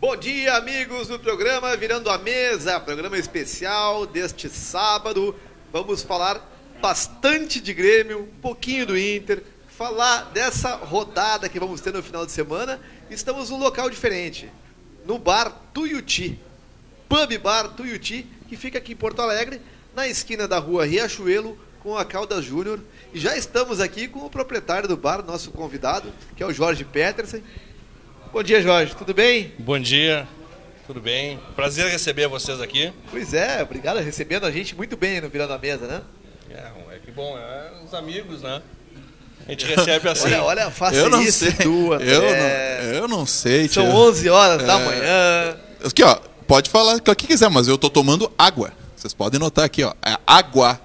Bom dia, amigos do programa Virando a Mesa, programa especial deste sábado. Vamos falar bastante de Grêmio, um pouquinho do Inter, falar dessa rodada que vamos ter no final de semana. Estamos num local diferente, no Bar Tuiuti, Pub Bar Tuiuti, que fica aqui em Porto Alegre, na esquina da rua Riachuelo, com a Caldas Júnior. E já estamos aqui com o proprietário do bar, nosso convidado, que é o Jorge Petersen. Bom dia, Jorge, tudo bem? Bom dia, tudo bem? Prazer receber vocês aqui. Pois é, obrigado, recebendo a gente muito bem no Virando a Mesa, né? É que bom, os amigos, né? A gente recebe assim. Olha, faça isso, eu não sei, São 11 horas da manhã. Aqui, ó, pode falar o que quiser, mas eu tô tomando água. Vocês podem notar aqui, ó, é água.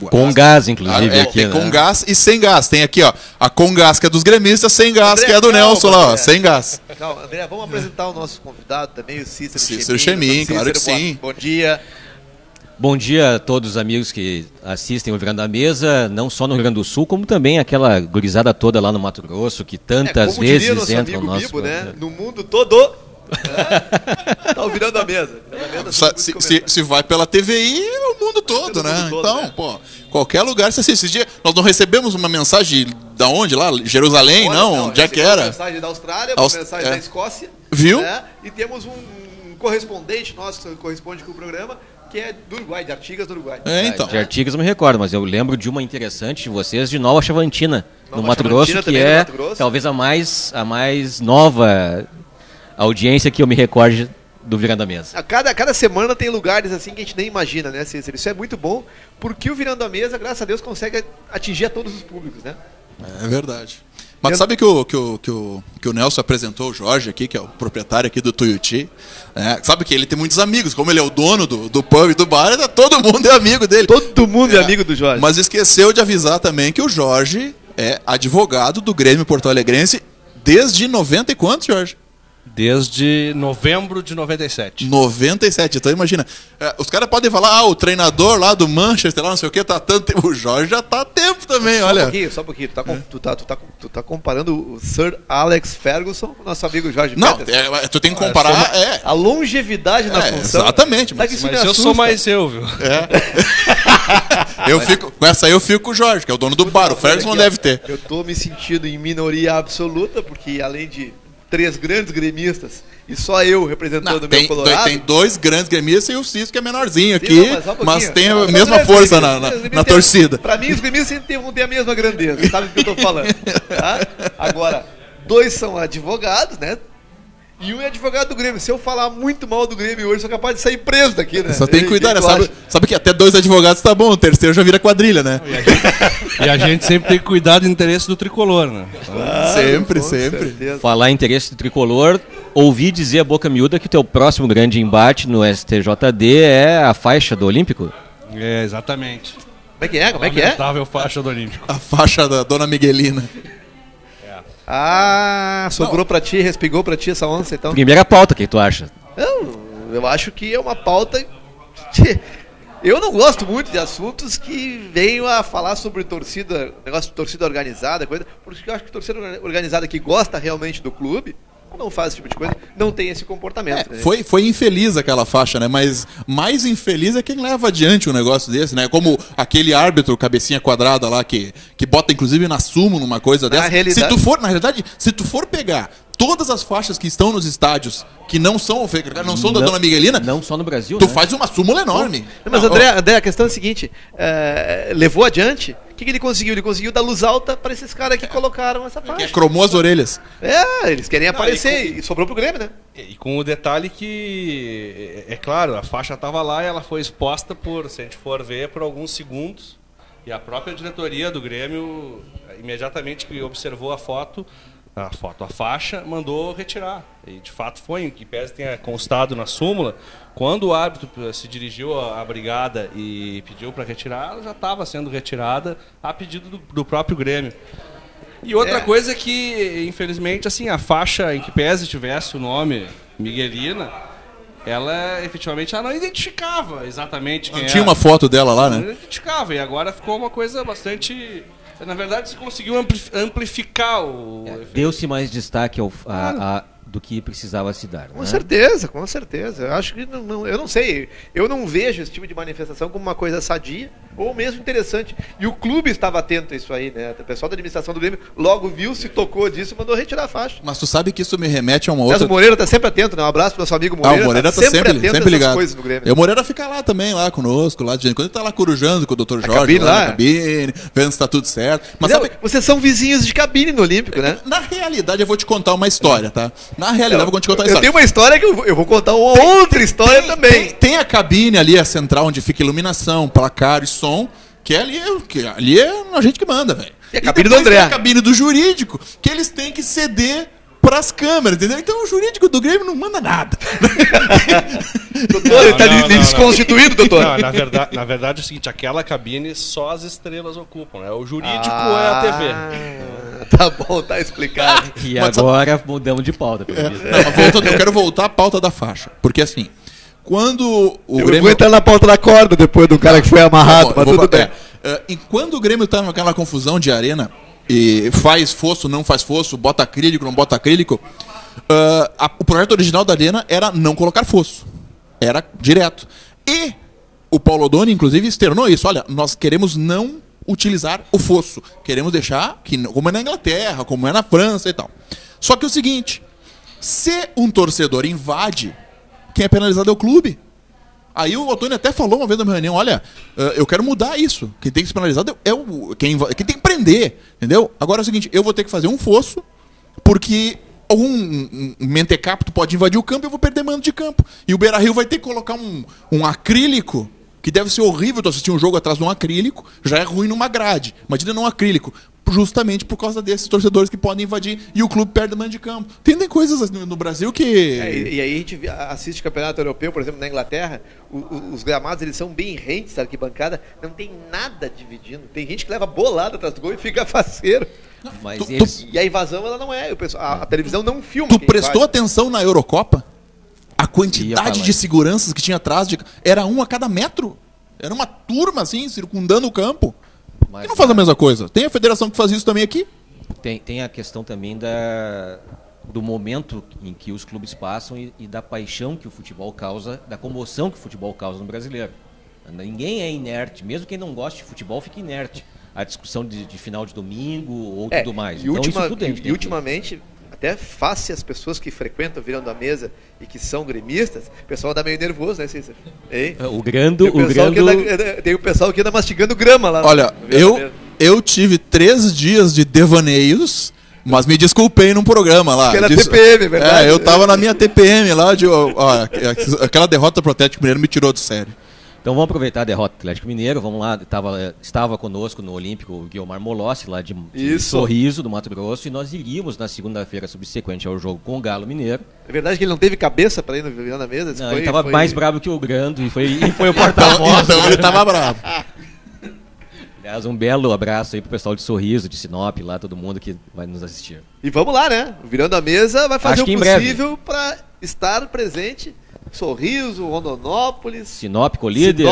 Com gás, inclusive. Aqui, né? Com gás e sem gás. Tem aqui, ó, a com gás que é dos gremistas, sem gás, André, que é do Nelson lá, ó, André. sem gás. Não, André, vamos apresentar o nosso convidado também, o Cícero Chemin, claro que sim. Bom dia. Bom dia a todos os amigos que assistem o Virando a Mesa, não só no Rio Grande do Sul, como também aquela gurizada toda lá no Mato Grosso, que tantas vezes entra no nosso... Bibo, né? No mundo todo... Tá o Virando a Mesa. Se vai pela TVI, é o mundo todo, né? Mundo todo, então, né? pô, qualquer lugar você assiste. Esse dia nós não recebemos uma mensagem da onde lá? Jerusalém? Não, onde é que era? Uma mensagem da Austrália, uma mensagem da Escócia. Viu? Né? E temos um correspondente nosso que corresponde com o programa, que é do Uruguai, de Artigas do Uruguai. Então. De Artigas eu me recordo, mas eu lembro de uma interessante de vocês, de Nova Chavantina, no Mato Chavantina, Grosso, que é talvez a mais nova audiência que eu me recorde do Virando a Mesa. Cada semana tem lugares assim que a gente nem imagina, né, Cícero? Isso é muito bom, porque o Virando a Mesa, graças a Deus, consegue atingir a todos os públicos, né? É verdade. Mas sabe que o Nelson apresentou o Jorge aqui, que é o proprietário aqui do Tuiuti, né? Sabe que ele tem muitos amigos, como ele é o dono do pub e do bar, todo mundo é amigo dele. Todo mundo é amigo do Jorge. Mas esqueceu de avisar também que o Jorge é advogado do Grêmio Porto Alegrense desde 90 e quantos, Jorge? Desde novembro de 97. 97, então imagina. Os caras podem falar, o treinador lá do Manchester, lá não sei o que, tá tanto tempo. O Jorge já tá há tempo também, olha. Só um pouquinho. Tu tá comparando o Sir Alex Ferguson com o nosso amigo Jorge Petersen. Não, tu tem que comparar. A longevidade na função. Exatamente. Mas eu sou mais eu, viu? Com essa aí eu fico com o Jorge, que é o dono do bar. O Ferguson não deve ter. Eu tô me sentindo em minoria absoluta, porque além de 3 grandes gremistas e só eu representando o meu Colorado. Tem 2 grandes gremistas e o Cisco que é menorzinho aqui, mas tem a mesma mesma força na torcida. Pra mim, os gremistas vão ter a mesma grandeza, sabe o que eu tô falando? Tá? Agora, 2 são advogados, né? E um é advogado do Grêmio. Se eu falar muito mal do Grêmio hoje, sou capaz de sair preso daqui, né? Só tem que cuidar, né? Sabe que até 2 advogados tá bom, o terceiro já vira quadrilha, né? E a gente sempre tem que cuidar do interesse do tricolor, né? Sempre. Falar em interesse do tricolor, ouvi dizer a boca miúda que teu próximo grande embate no STJD é a faixa do Olímpico? É, exatamente. Como é que é? Lamentável faixa do Olímpico. A faixa da Dona Miguelina. Sobrou pra ti, respingou pra ti essa onça, então. Primeira pauta, o que tu acha? Eu acho que é uma pauta que... Eu não gosto muito de assuntos que venham a falar sobre torcida, negócio de torcida organizada, porque eu acho que torcida organizada que gosta realmente do clube não faz esse tipo de coisa, não tem esse comportamento. Né? Foi infeliz aquela faixa, né? Mas mais infeliz é quem leva adiante um negócio desse, né? Como aquele árbitro cabecinha quadrada lá que bota inclusive na súmula uma coisa dessa. Se tu for pegar todas as faixas que estão nos estádios que não são da Dona Miguelina, não só no Brasil, tu faz uma súmula enorme. Mas André, a questão é a seguinte, levou adiante. O que ele conseguiu? Ele conseguiu dar luz alta para esses caras que colocaram essa faixa. Cromou as orelhas. Eles querem aparecer e sobrou pro Grêmio, né? E com o detalhe que, é claro, a faixa estava lá e ela foi exposta se a gente for ver, por alguns segundos. E a própria diretoria do Grêmio, imediatamente que observou a faixa, mandou retirar. E de fato foi, em que pese tenha constado na súmula, quando o árbitro se dirigiu à brigada e pediu para retirar, ela já estava sendo retirada a pedido do próprio Grêmio. E outra coisa é que, infelizmente, assim, a faixa em que pese tivesse o nome Miguelina, ela efetivamente não identificava exatamente quem era. Tinha uma foto dela lá, né? Não identificava, e agora ficou uma coisa bastante... Na verdade, se conseguiu amplificar o... Deu-se mais destaque do que precisava se dar. Com certeza, com certeza. Eu acho que eu não sei, eu não vejo esse tipo de manifestação como uma coisa sadia ou mesmo interessante. E o clube estava atento a isso aí, né? O pessoal da administração do Grêmio logo viu, se tocou disso e mandou retirar a faixa. Mas tu sabe que isso me remete a uma outra... Mas o Moreira tá sempre atento, né? Um abraço pro nosso amigo Moreira. O Moreira tá sempre atento ligado. Coisas no Grêmio. E o Moreira fica lá também, lá conosco, lá de quando ele tá lá corujando com o Dr. Jorge, cabine, lá na cabine, vendo se tá tudo certo. Mas sabe... Vocês são vizinhos de cabine no Olímpico, né? Na realidade, eu vou te contar uma história, tá? Na realidade, eu vou te contar uma história. Eu tenho uma história que eu vou contar uma outra história também. Tem a cabine ali, a central, onde fica iluminação, placar e som, que ali é a gente que manda, velho. E a cabine do André. Tem a cabine do jurídico, que eles têm que ceder pras câmeras, entendeu? Então o jurídico do Grêmio não manda nada. Doutor, ele tá desconstituído, doutor? Não, na verdade é o seguinte, aquela cabine só as estrelas ocupam, né? O jurídico é a TV. Tá bom, tá explicado. E agora mudamos de pauta. Eu quero voltar à pauta da faixa, porque assim, quando o Grêmio... Eu vou entrar na pauta da corda depois do cara que foi amarrado, mas tudo bem. E quando o Grêmio tá naquela confusão de arena, e faz fosso, não faz fosso, bota acrílico, não bota acrílico, o projeto original da arena era não colocar fosso. Era direto. E o Paulo Odoni, inclusive, externou isso. Olha, nós queremos não utilizar o fosso. Queremos deixar como é na Inglaterra, como é na França e tal. Só que é o seguinte, se um torcedor invade, quem é penalizado é o clube. Aí o Otônio até falou uma vez na minha reunião, olha, eu quero mudar isso. Quem tem que ser penalizado é quem tem que prender, entendeu? Agora é o seguinte, eu vou ter que fazer um fosso, porque um mentecapto pode invadir o campo e eu vou perder mando de campo. E o Beira-Rio vai ter que colocar um acrílico, que deve ser horrível tu assistir um jogo atrás de um acrílico, já é ruim numa grade. Imagina num acrílico. Justamente por causa desses torcedores que podem invadir e o clube perde mando de campo. Tem coisas no Brasil que... E aí a gente assiste campeonato europeu, por exemplo, na Inglaterra, os gramados eles são bem rentes, a arquibancada, não tem nada dividindo. Tem gente que leva bolada atrás do gol e fica faceiro. Mas E a invasão ela não é, a televisão não filma. Tu prestou atenção na Eurocopa? A quantidade de seguranças que tinha atrás era um a cada metro. Era uma turma assim, circundando o campo. Mas e não faz a mesma coisa? Tem a federação que faz isso também aqui? Tem a questão também do momento em que os clubes passam e da paixão que o futebol causa, da comoção que o futebol causa no brasileiro. Ninguém é inerte, mesmo quem não gosta de futebol fica inerte. A discussão de final de domingo ou tudo mais. E, ultimamente, até face as pessoas que frequentam virando a mesa e que são gremistas, o pessoal dá meio nervoso, né, Cícero? Tem o pessoal que anda mastigando grama lá. Olha, eu tive 3 dias de devaneios, mas me desculpei num programa lá. Que era TPM, verdade? Eu tava na minha TPM lá, aquela derrota pro Atlético Mineiro me tirou do sério. Então vamos aproveitar a derrota do Atlético Mineiro, vamos lá, estava conosco no Olímpico o Guilmar Molossi, lá de Sorriso, do Mato Grosso, e nós iríamos na segunda-feira subsequente ao jogo com o Galo Mineiro. É verdade que ele não teve cabeça para ir na mesa? Não, ele estava mais bravo que o Grando e foi o porta-voz. Então ele estava bravo. Aliás, um belo abraço aí pro pessoal de Sorriso, de Sinop, lá, todo mundo que vai nos assistir. E vamos lá, né? Virando a mesa vai fazer o possível para estar presente. Sorriso, Rondonópolis, Sinop, Colíder.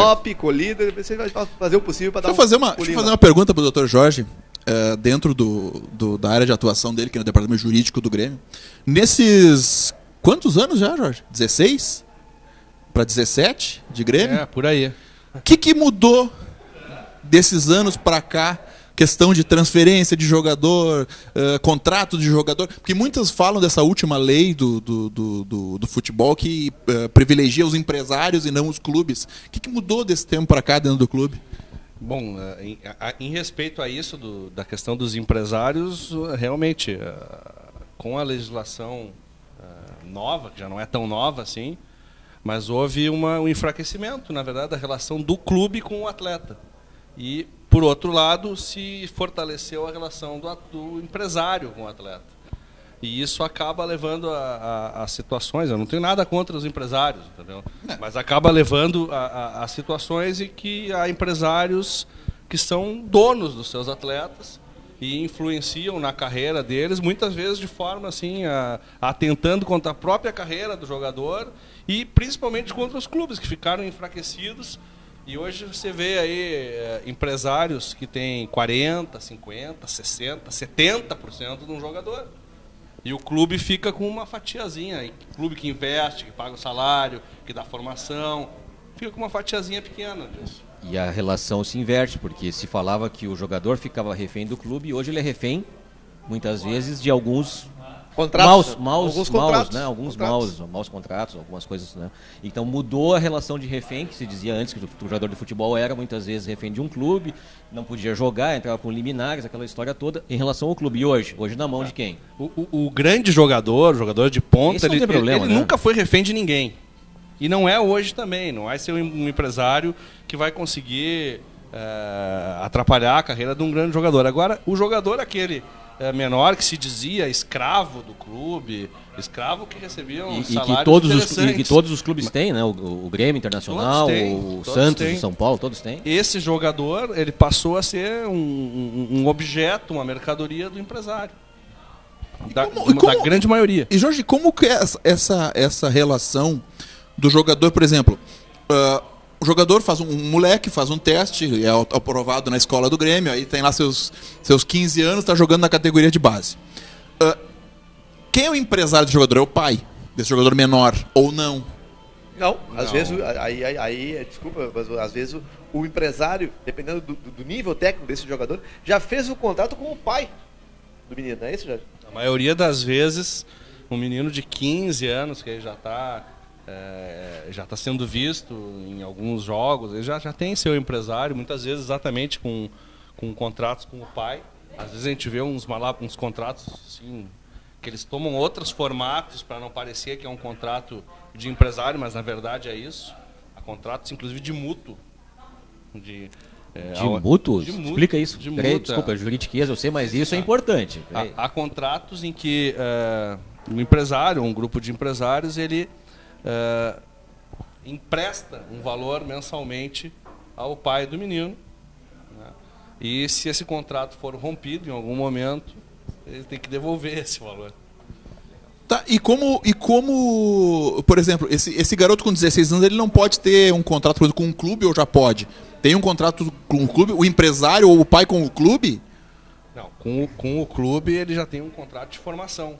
Você vai fazer o possível para dar Deixa eu fazer uma pergunta para o Dr. Jorge, dentro da área de atuação dele, que é no departamento jurídico do Grêmio. Nesses... Quantos anos já, Jorge? 16? Para 17 de Grêmio? Por aí. O que mudou desses anos para cá? Questão de transferência de jogador, contrato de jogador, porque muitas falam dessa última lei do futebol que privilegia os empresários e não os clubes. O que mudou desse tempo para cá dentro do clube? Bom, em respeito a isso, da questão dos empresários, realmente, com a legislação nova, que já não é tão nova assim, mas houve um enfraquecimento, na verdade, da relação do clube com o atleta. E, por outro lado, se fortaleceu a relação do empresário com o atleta. E isso acaba levando a situações, eu não tenho nada contra os empresários, entendeu? Mas acaba levando a situações em que há empresários que são donos dos seus atletas e influenciam na carreira deles, muitas vezes de forma assim, atentando contra a própria carreira do jogador e principalmente contra os clubes que ficaram enfraquecidos. E hoje você vê aí empresários que têm 40%, 50%, 60%, 70% de um jogador. E o clube fica com uma fatiazinha. O clube que investe, que paga o salário, que dá formação, fica com uma fatiazinha pequena disso. E a relação se inverte, porque se falava que o jogador ficava refém do clube, e hoje ele é refém, muitas vezes, de alguns contratos, maus contratos, algumas coisas, né? Então mudou a relação de refém, que se dizia antes que o jogador de futebol era muitas vezes refém de um clube, não podia jogar, entrava com liminares, aquela história toda, em relação ao clube. E hoje na mão de quem? O grande jogador, o jogador de ponta, ele né? nunca foi refém de ninguém. E não é hoje também, não vai ser um empresário que vai conseguir atrapalhar a carreira de um grande jogador. Agora, o jogador aquele menor que se dizia escravo do clube, escravo que recebia um salário e que todos os clubes têm, né? O Grêmio Internacional, o Santos, o São Paulo, todos têm. Esse jogador, ele passou a ser um objeto, uma mercadoria do empresário. Da grande maioria. E Jorge, como que é essa relação do jogador, por exemplo, o jogador um moleque faz um teste, é aprovado na escola do Grêmio, aí tem lá seus 15 anos, está jogando na categoria de base. Quem é o empresário do jogador? É o pai desse jogador menor, ou não? Não, às vezes, desculpa, mas às vezes o empresário, dependendo do nível técnico desse jogador, já fez o contrato com o pai do menino, não é isso, Jorge? A maioria das vezes, um menino de 15 anos, que já está sendo visto em alguns jogos, ele já tem seu empresário, muitas vezes exatamente com contratos com o pai. Às vezes a gente vê uns contratos assim, que eles tomam outros formatos para não parecer que é um contrato de empresário, mas na verdade é isso. Há contratos inclusive de mútuo. De mútuo? Explica isso. Desculpa, juridiqueza, eu sei, mas isso é importante. Há contratos em que um empresário, um grupo de empresários, ele empresta um valor mensalmente ao pai do menino, né? E se esse contrato for rompido em algum momento, ele tem que devolver esse valor. Tá, e como, por exemplo, esse garoto com 16 anos, ele não pode ter um contrato, por exemplo, com um clube, ou já pode? Tem um contrato com um clube, o empresário ou o pai com o clube? Não, com o clube ele já tem um contrato de formação.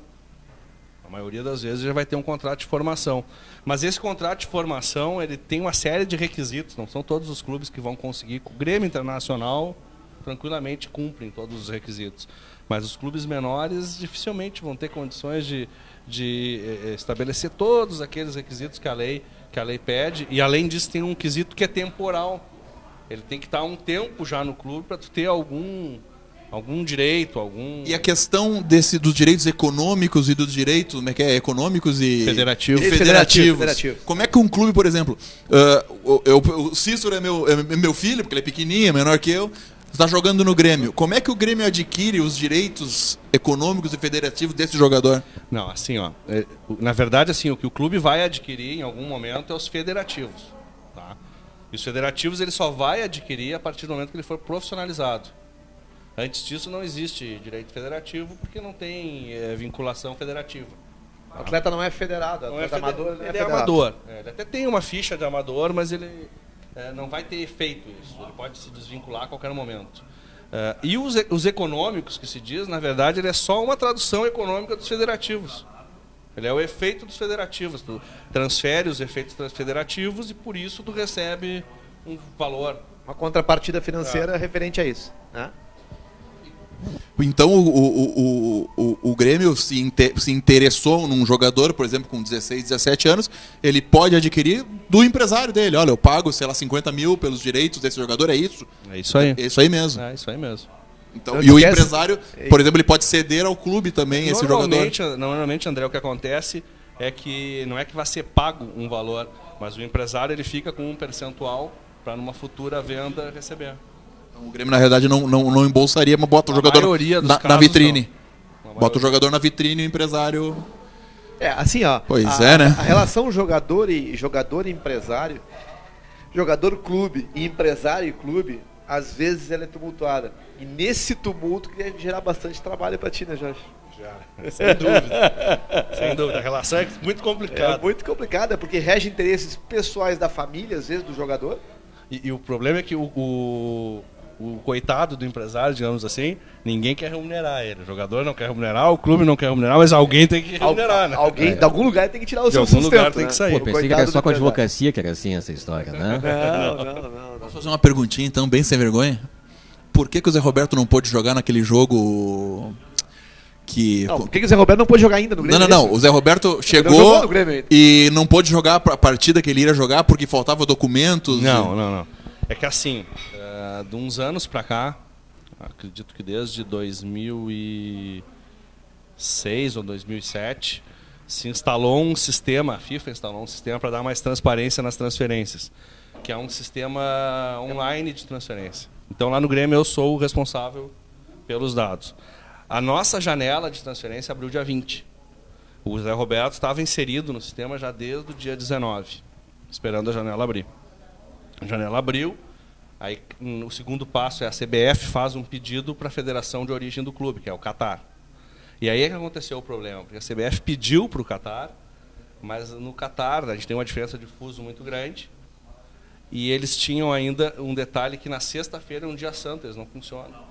A maioria das vezes já vai ter um contrato de formação. Mas esse contrato de formação, ele tem uma série de requisitos. Não são todos os clubes que vão conseguir. O Grêmio Internacional tranquilamente cumprem todos os requisitos. Mas os clubes menores dificilmente vão ter condições de estabelecer todos aqueles requisitos que a lei pede. E além disso tem um quesito que é temporal. Ele tem que estar um tempo já no clube para tu ter algum direito, E a questão dos direitos econômicos e dos direitos, como é que é? Econômicos e... Federativos. Como é que um clube, por exemplo, o Cícero é meu filho, porque ele é pequenininho, é menor que eu, está jogando no Grêmio. Como é que o Grêmio adquire os direitos econômicos e federativos desse jogador? Não, assim, na verdade, assim, o que o clube vai adquirir em algum momento é os federativos. Tá? E os federativos ele só vai adquirir a partir do momento que ele for profissionalizado. Antes disso não existe direito federativo porque não tem vinculação federativa. O atleta não é federado, amador ele é amador. Ele até tem uma ficha de amador, mas ele não vai ter efeito isso. Ele pode se desvincular a qualquer momento. E os econômicos que se diz, na verdade, ele é só uma tradução econômica dos federativos. Ele é o efeito dos federativos. Tu transfere os efeitos federativos e por isso tu recebe um valor. Uma contrapartida financeira referente a isso, né? Então o Grêmio se interessou num jogador, por exemplo, com 16, 17 anos, ele pode adquirir do empresário dele. Olha, eu pago, sei lá, 50 mil pelos direitos desse jogador, é isso? É isso aí. É isso aí mesmo. É isso aí mesmo. Então, e o empresário, por exemplo, ele pode ceder ao clube também, esse jogador? Normalmente, André, o que acontece é que não é que vai ser pago um valor, mas o empresário ele fica com um percentual para numa futura venda receber. O Grêmio, na realidade, não embolsaria, mas bota o jogador na vitrine. Bota o jogador na vitrine e o empresário... assim, ó. Pois né? A relação jogador e empresário, jogador-clube e empresário-clube, às vezes ela é tumultuada. E nesse tumulto queria gerar bastante trabalho para ti, né, Jorge? Já, sem dúvida. Sem dúvida. A relação é muito complicada. É muito complicada, porque rege interesses pessoais da família, às vezes, do jogador. E o problema é que o o coitado do empresário, digamos assim, ninguém quer remunerar ele. O jogador não quer remunerar, o clube não quer remunerar, mas alguém tem que remunerar, né? Alguém, de algum lugar tem que tirar o seu sustento. De algum lugar né? tem que sair. Pô, pensei que era só com a advocacia que era assim essa história, né? Não. Posso fazer uma perguntinha então, bem sem vergonha? Por que o Zé Roberto não pôde jogar naquele jogo que... Não, por que o Zé Roberto não pôde jogar ainda no Grêmio? Não. O Zé Roberto chegou e não pôde jogar a partida que ele iria jogar porque faltava documentos? Não. É que assim, de uns anos pra cá, acredito que desde 2006 ou 2007, se instalou um sistema, a FIFA instalou um sistema para dar mais transparência nas transferências, que é um sistema online de transferência. Então lá no Grêmio eu sou o responsável pelos dados. A nossa janela de transferência abriu dia 20. O Zé Roberto estava inserido no sistema já desde o dia 19, esperando a janela abrir. A janela abriu, aí o segundo passo é a CBF faz um pedido para a federação de origem do clube, que é o Catar. E aí é que aconteceu o problema, porque a CBF pediu para o Catar, mas no Catar a gente tem uma diferença de fuso muito grande, e eles tinham ainda um detalhe que na sexta-feira é um dia santo, eles não funcionam.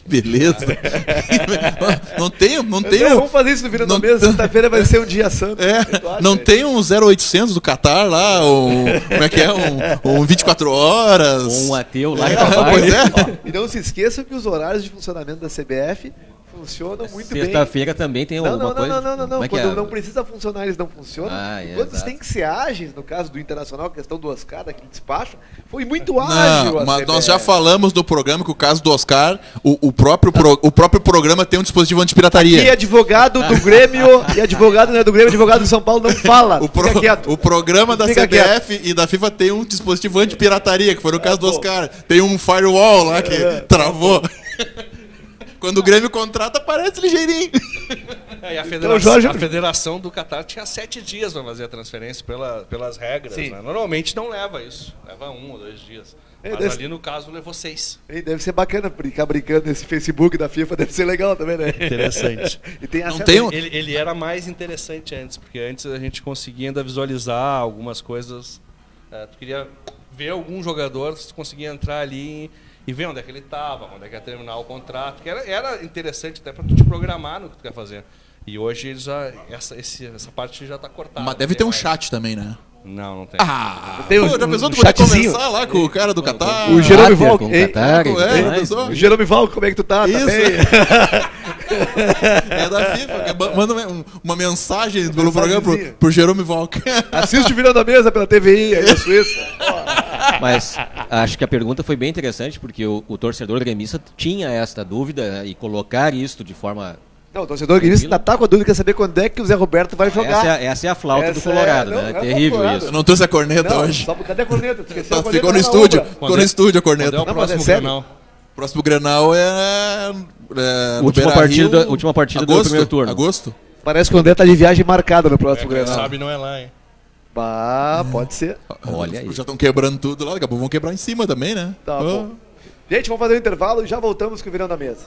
Beleza. Não tem. Vamos fazer isso no Virando a Mesa. Sexta-feira vai ser um dia santo. Não tem um 0800 do Qatar lá, como é que é? Um 24 horas. Um ateu lá. Pois é. E não se esqueçam que os horários de funcionamento da CBF funcionam muito bem. Sexta-feira também tem alguma coisa? Não. Quando não precisa funcionar, eles não funcionam. Quando eles têm que ser ágeis, no caso do Internacional, a questão do Oscar, daquele despacho, foi muito ágil. Mas nós já falamos do programa que o caso do Oscar, o próprio programa tem um dispositivo antipirataria. E advogado do Grêmio, advogado do São Paulo não fala. O programa da CBF e da FIFA tem um dispositivo antipirataria, que foi no caso do Oscar. Tem um firewall lá que travou. Quando o Grêmio contrata, aparece ligeirinho. E a federação do Catar tinha 7 dias para fazer a transferência pelas regras. Né? Normalmente não leva isso. Leva 1 ou 2 dias. Mas ali no caso levou 6. Deve ser bacana ficar brincando nesse Facebook da FIFA. Deve ser legal também, né? Interessante. E tem ele era mais interessante antes, porque antes a gente conseguia ainda visualizar algumas coisas. Tu queria ver algum jogador, tu conseguia entrar ali e ver onde é que ele estava, onde é que ia terminar o contrato, que era interessante até para tu te programar no que tu quer fazer. E hoje essa parte já está cortada. Mas deve ter um chat também, né? Não tem. Já pensou tu poder conversar lá com o cara do Qatar? O Jerome Val. O Jerome Val, como é que tu tá? Isso. É da FIFA. Manda uma mensagem pelo programa pro Jerome Val. Assiste o Virando a Mesa pela TVI, aí na Suíça. Mas acho que a pergunta foi bem interessante, porque o torcedor gremista tinha esta dúvida e colocar isso de forma... Não, o torcedor gremista ainda tá com a dúvida, quer saber quando é que o Zé Roberto vai jogar. Essa é a flauta do Colorado, né? É terrível isso. Eu não trouxe a corneta hoje. Cadê a corneta? Ficou no estúdio. Ficou no estúdio a corneta. Quando é o próximo Grenal? O próximo Grenal é última partida do primeiro turno. Agosto? Parece que o André tá de viagem marcada no próximo Grenal. Quem sabe não é lá, hein? Pode ser. Olha aí. Já estão quebrando tudo lá, daqui a pouco vão quebrar em cima também, né? Tá bom. Gente, vamos fazer um intervalo e já voltamos com o Virando a Mesa.